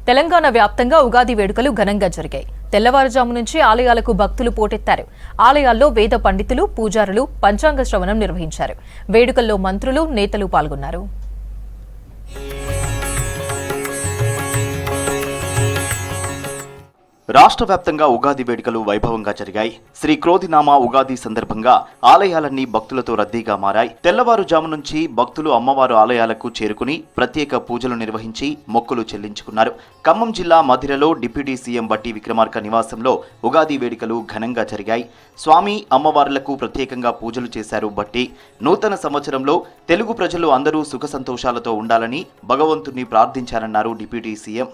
తెలంగాణ వ్యాప్తంగా ఉగాది వేడుకలు ఘనంగా జరిగాయి. తెల్లవారుజాము నుంచి ఆలయాలకు భక్తులు పోటెత్తారు. ఆలయాల్లో వేద పండితులు, పూజారులు పంచాంగ శ్రవణం నిర్వహించారు. వేడుకల్లో మంత్రులు, నేతలు పాల్గొన్నారు. రాష్ట్ర వ్యాప్తంగా ఉగాది వేడుకలు వైభవంగా జరిగాయి. శ్రీ క్రోధినామ ఉగాది సందర్భంగా ఆలయాలన్నీ భక్తులతో రద్దీగా మారాయి. తెల్లవారుజాము నుంచి భక్తులు అమ్మవారు ఆలయాలకు చేరుకుని ప్రత్యేక పూజలు నిర్వహించి మొక్కులు చెల్లించుకున్నారు. ఖమ్మం జిల్లా మధిరలో డిప్యూటీ సీఎం బట్టి విక్రమార్క నివాసంలో ఉగాది వేడుకలు ఘనంగా జరిగాయి. స్వామి అమ్మవార్లకు ప్రత్యేకంగా పూజలు చేశారు బట్టి. నూతన సంవత్సరంలో తెలుగు ప్రజలు అందరూ సుఖ సంతోషాలతో ఉండాలని భగవంతుణ్ణి ప్రార్థించారన్నారు డిప్యూటీ సీఎం.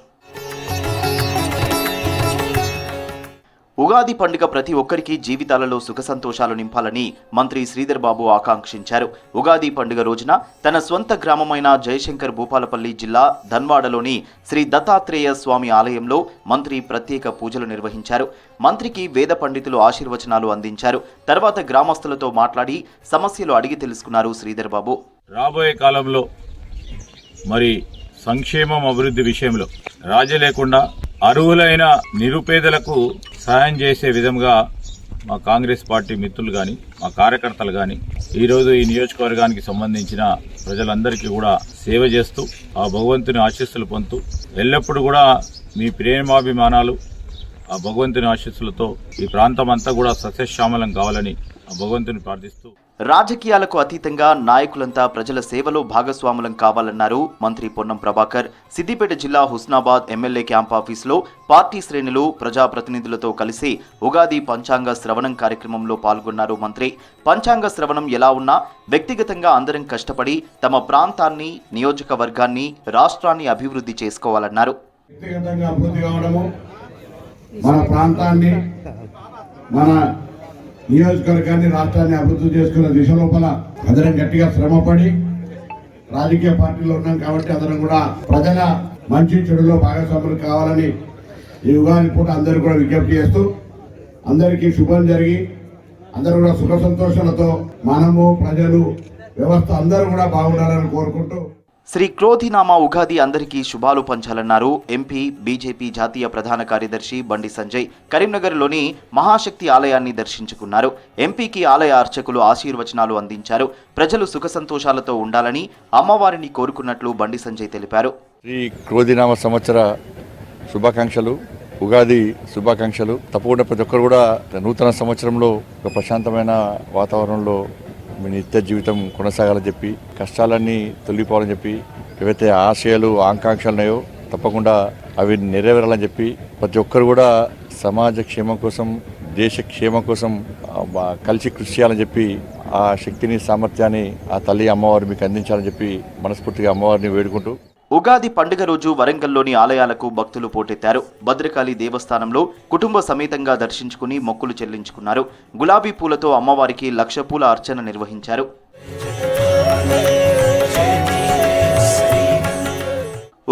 ఉగాది పండుగ ప్రతి ఒక్కరికి జీవితాలలో సుఖ సంతోషాలు నింపాలని మంత్రి శ్రీధర్ బాబు ఆకాంక్షించారు. ఉగాది పండుగ రోజున తన స్వంత గ్రామమైన జయశంకర్ భూపాలపల్లి జిల్లా ధన్వాడలోని శ్రీ దత్తాత్రేయ స్వామి ఆలయంలో మంత్రి ప్రత్యేక పూజలు నిర్వహించారు. మంత్రికి వేద పండితులు ఆశీర్వచనాలు అందించారు. తర్వాత గ్రామస్తులతో మాట్లాడి సమస్యలు అడిగి తెలుసుకున్నారు శ్రీధర్ బాబు. రాబోయే కాలంలో మరి సంక్షేమం అభివృద్ధి విషయంలో రాజీ లేకుండా అర్హులైన నిరుపేదలకు సహాయం చేసే విధంగా మా కాంగ్రెస్ పార్టీ మిత్రులు కానీ మా కార్యకర్తలు కానీ ఈరోజు ఈ నియోజకవర్గానికి సంబంధించిన ప్రజలందరికీ కూడా సేవ చేస్తూ ఆ భగవంతుని ఆశీస్సులు పొందుతూ ఎల్లప్పుడూ కూడా మీ ప్రేమాభిమానాలు ఆ భగవంతుని ఆశీస్సులతో ఈ ప్రాంతం అంతా కూడా సస్యశ్యామలం కావాలని ఆ భగవంతుని ప్రార్థిస్తూ రాజకీయాలకు అతీతంగా నాయకులంతా ప్రజల సేవలో భాగస్వాములం కావాలన్నారు మంత్రి పొన్నం ప్రభాకర్. సిద్దిపేట జిల్లా హుస్నాబాద్ ఎమ్మెల్యే క్యాంప్ ఆఫీసులో పార్టీ శ్రేణులు, ప్రజాప్రతినిధులతో కలిసి ఉగాది పంచాంగ శ్రవణం కార్యక్రమంలో పాల్గొన్నారు మంత్రి. పంచాంగ శ్రవణం ఎలా ఉన్నా వ్యక్తిగతంగా అందరం కష్టపడి తమ ప్రాంతాన్ని, నియోజకవర్గాన్ని, రాష్ట్రాన్ని అభివృద్ధి చేసుకోవాలన్నారు. నియోజకవర్గాన్ని, రాష్ట్రాన్ని అభివృద్ధి చేసుకునే దిశ లోపల అందరం గట్టిగా శ్రమపడి రాజకీయ పార్టీలో ఉన్నాం కాబట్టి అందరం కూడా ప్రజల మంచి చెడులో భాగస్వాములు కావాలని ఈ ఉగాది పూట అందరూ కూడా విజ్ఞప్తి చేస్తూ అందరికీ శుభం జరిగి అందరూ కూడా సుఖ సంతోషాలతో మనము, ప్రజలు, వ్యవస్థ అందరూ కూడా బాగుండాలని కోరుకుంటూ శ్రీ క్రోధినామ ఉగాది అందరికీ శుభాలు పంచాలన్నారు ఎంపీ బీజేపీ జాతీయ ప్రధాన కార్యదర్శి బండి సంజయ్. కరీంనగర్లోని మహాశక్తి ఆలయాన్ని దర్శించుకున్నారు. ఎంపీకి ఆలయ అర్చకులు ఆశీర్వచనాలు అందించారు. ప్రజలు సుఖ సంతోషాలతో ఉండాలని అమ్మవారిని కోరుకున్నట్లు బండి సంజయ్ తెలిపారు. శ్రీ క్రోధినామ సంవత్సర శుభాకాంక్షలు, ఉగాది శుభాకాంక్షలు. తప్పకుండా ప్రతి ఒక్కరు కూడా నూతన సంవత్సరంలో ఒక ప్రశాంతమైన వాతావరణంలో మీ నిత్య జీవితం కొనసాగాలని చెప్పి, కష్టాలన్నీ తొలగిపోవాలని చెప్పి, ఏవైతే ఆశయాలు, ఆకాంక్షలు ఉన్నాయో తప్పకుండా అవి నెరవేరాలని చెప్పి ప్రతి ఒక్కరు కూడా సమాజ క్షేమం కోసం, దేశ క్షేమం కోసం కలిసి కృషి చేయాలని చెప్పి ఆ శక్తిని, సామర్థ్యాన్ని ఆ తల్లి అమ్మవారు మీకు అందించాలని చెప్పి మనస్ఫూర్తిగా అమ్మవారిని వేడుకుంటూ ఉగాది పండుగ రోజు వరంగల్లోని ఆలయాలకు భక్తులు పోటెత్తారు. భద్రకాళి దేవస్థానంలో కుటుంబ సమేతంగా దర్శించుకుని మొక్కులు చెల్లించుకున్నారు. గులాబీ పూలతో అమ్మవారికి 1,00,000 పూల అర్చన నిర్వహించారు.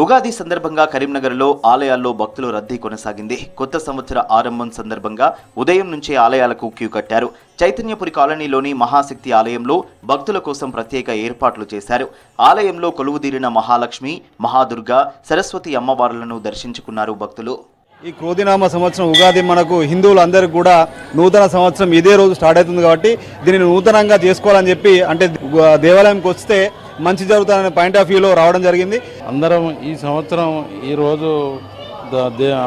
ఉగాది సందర్భంగా కరీంనగర్లో ఆలయాల్లో భక్తుల రద్దీ కొనసాగింది. కొత్త సంవత్సర ఆరంభం సందర్భంగా ఉదయం నుంచే ఆలయాలకు క్యూ కట్టారు. చైతన్యపురి కాలనీలోని మహాశక్తి ఆలయంలో భక్తుల కోసం ప్రత్యేక ఏర్పాట్లు చేశారు. ఆలయంలో కొలువుదీరిన మహాలక్ష్మి, మహాదుర్గ, సరస్వతి అమ్మవార్లను దర్శించుకున్నారు భక్తులు. ఈ క్రోధినామ సంవత్సరం ఉగాది మనకు హిందువులందరికీ కూడా నూతన సంవత్సరం ఇదే రోజు స్టార్ట్ అవుతుంది కాబట్టి దీనిని నూతనంగా చేసుకోవాలని చెప్పి, అంటే దేవాలయంకి వస్తే మంచి జరుగుతుందనే పాయింట్ ఆఫ్ వ్యూలో రావడం జరిగింది. అందరం ఈ సంవత్సరం ఈరోజు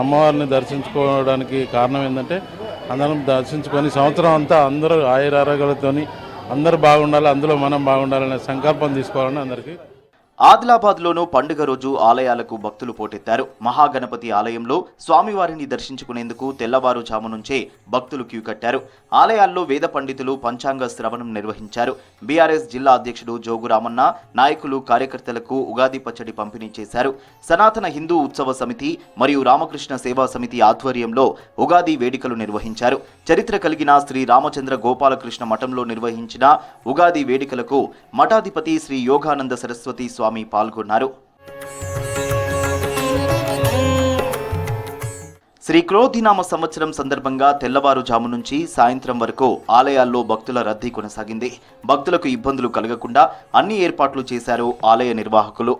అమ్మవారిని దర్శించుకోవడానికి కారణం ఏంటంటే అందరం దర్శించుకొని సంవత్సరం అంతా అందరూ ఆయురారోగ్యాలతోని అందరూ బాగుండాలి, అందులో మనం బాగుండాలనే సంకల్పం తీసుకోవాలని అందరికీ. ఆదిలాబాద్లోనూ పండుగ రోజు ఆలయాలకు భక్తులు పోటెత్తారు. మహాగణపతి ఆలయంలో స్వామివారిని దర్శించుకునేందుకు తెల్లవారుజాము నుంచే భక్తులు క్యూ కట్టారు. ఆలయాల్లో వేద పండితులు పంచాంగ శ్రవణం నిర్వహించారు. బీఆర్ఎస్ జిల్లా అధ్యక్షుడు జోగు రామన్న, నాయకులు, కార్యకర్తలకు ఉగాది పచ్చడి పంపిణీ చేశారు. సనాతన హిందూ ఉత్సవ సమితి మరియు రామకృష్ణ సేవా సమితి ఆధ్వర్యంలో ఉగాది వేడుకలు నిర్వహించారు. చరిత్ర కలిగిన శ్రీ రామచంద్ర గోపాలకృష్ణ మఠంలో నిర్వహించిన ఉగాది వేడుకలకు మఠాధిపతి శ్రీ యోగానంద సరస్వతి స్వామి పాల్గొన్నారు. శ్రీ క్రోధినామ సంవత్సరం సందర్భంగా తెల్లవారుజాము నుంచి సాయంత్రం వరకు ఆలయాల్లో భక్తుల రద్దీ కొనసాగింది. భక్తులకు ఇబ్బందులు కలగకుండా అన్ని ఏర్పాట్లు చేశారు ఆలయ నిర్వాహకులు.